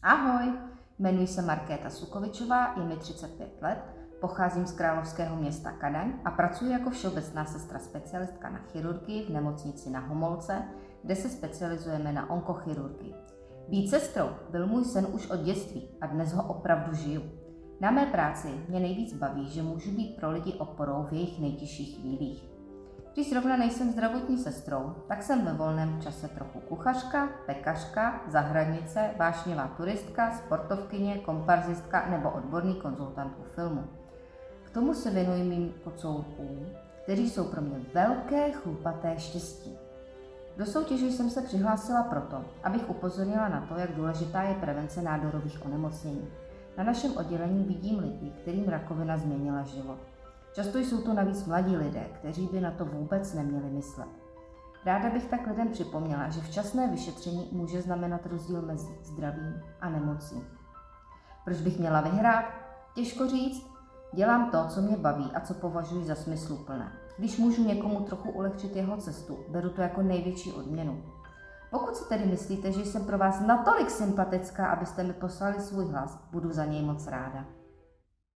Ahoj, jmenuji se Markéta Sukovičová, je mi 35 let, pocházím z královského města Kadaň a pracuji jako všeobecná sestra specialistka na chirurgii v nemocnici na Homolce, kde se specializujeme na onkochirurgii. Být sestrou byl můj sen už od dětství a dnes ho opravdu žiju. Na mé práci mě nejvíc baví, že můžu být pro lidi oporou v jejich nejtěžších chvílích. Když zrovna nejsem zdravotní sestrou, tak jsem ve volném čase trochu kuchařka, pekařka, zahradnice, vášnivá turistka, sportovkyně, komparzistka nebo odborný konzultant u filmu. K tomu se věnuji mým kocourkům, kteří jsou pro mě velké chlupaté štěstí. Do soutěže jsem se přihlásila proto, abych upozornila na to, jak důležitá je prevence nádorových onemocnění. Na našem oddělení vidím lidi, kterým rakovina změnila život. Často jsou to navíc mladí lidé, kteří by na to vůbec neměli myslet. Ráda bych tak lidem připomněla, že včasné vyšetření může znamenat rozdíl mezi zdravím a nemocí. Proč bych měla vyhrát? Těžko říct. Dělám to, co mě baví a co považuji za smysluplné. Když můžu někomu trochu ulehčit jeho cestu, beru to jako největší odměnu. Pokud si tedy myslíte, že jsem pro vás natolik sympatická, abyste mi poslali svůj hlas, budu za něj moc ráda.